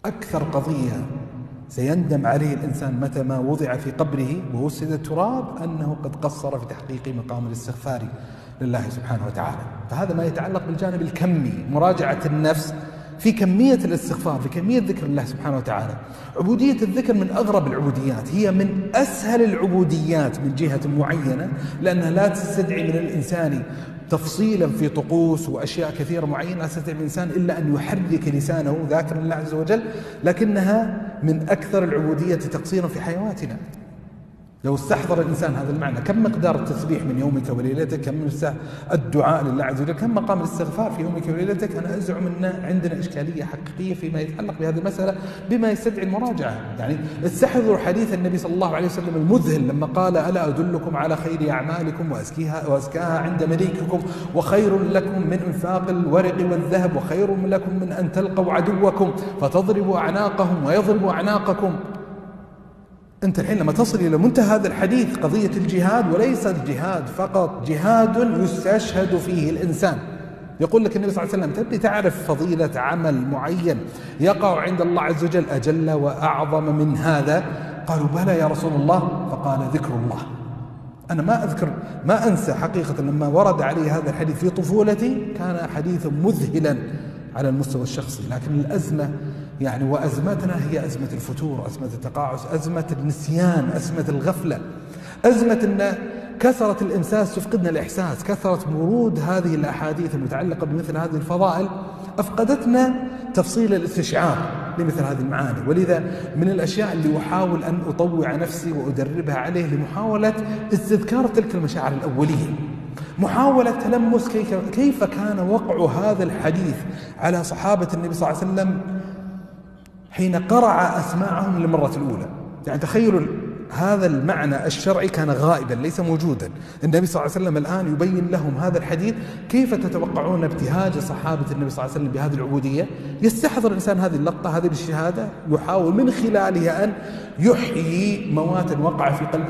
أكثر قضية سيندم عليه الإنسان متى ما وضع في قبره ووسد التراب أنه قد قصر في تحقيق مقام الاستغفار لله سبحانه وتعالى. فهذا ما يتعلق بالجانب الكمي، مراجعة النفس في كمية الاستغفار، في كمية ذكر الله سبحانه وتعالى. عبودية الذكر من أغرب العبوديات، هي من أسهل العبوديات من جهة معينة، لأنها لا تستدعي من الإنسان تفصيلا في طقوس وأشياء كثيرة معينة، لا يستطيع الإنسان إلا أن يحرك لسانه ذاكرا لله عز وجل، لكنها من أكثر العبودية تقصيرا في حيواتنا. لو استحضر الإنسان هذا المعنى، كم مقدار التسبيح من يومك وليلتك، كم من الدعاء لله عز وجل، كم مقام الاستغفار في يومك وليلتك. أنا أزعم أن عندنا إشكالية حقيقية فيما يتعلق بهذه المسألة بما يستدعي المراجعة. يعني استحضروا حديث النبي صلى الله عليه وسلم المذهل لما قال: ألا أدلكم على خير أعمالكم وأزكاها عند مليككم، وخير لكم من إنفاق الورق والذهب، وخير لكم من أن تلقوا عدوكم فتضربوا أعناقهم ويضربوا أعناقكم. أنت الحين لما تصل إلى منتهى هذا الحديث، قضية الجهاد، وليس الجهاد فقط، جهاد يستشهد فيه الإنسان. يقول لك النبي صلى الله عليه وسلم: تبي تعرف فضيلة عمل معين يقع عند الله عز وجل أجل وأعظم من هذا؟ قالوا: بلى يا رسول الله. فقال: ذكر الله. أنا ما أنسى حقيقة لما ورد علي هذا الحديث في طفولتي، كان حديثا مذهلا على المستوى الشخصي، لكن الأزمة وأزمتنا هي أزمة الفتور، أزمة التقاعس، أزمة النسيان، أزمة الغفلة، أزمة أن كثرة الإمساس تفقدنا الإحساس، كثرة ورود هذه الأحاديث المتعلقة بمثل هذه الفضائل أفقدتنا تفصيل الاستشعار لمثل هذه المعاني. ولذا من الأشياء اللي أحاول أن أطوع نفسي وأدربها عليه لمحاولة استذكار تلك المشاعر الأولية، محاولة تلمس كيف كان وقع هذا الحديث على صحابة النبي صلى الله عليه وسلم حين قرع أسماعهم للمرة الأولى. يعني تخيلوا هذا المعنى الشرعي كان غائبا ليس موجودا، النبي صلى الله عليه وسلم الآن يبين لهم هذا الحديث. كيف تتوقعون ابتهاج صحابة النبي صلى الله عليه وسلم بهذه العبودية؟ يستحضر الإنسان هذه اللقطة، هذه الشهادة، يحاول من خلالها أن يحيي مواتا وقع في قلبه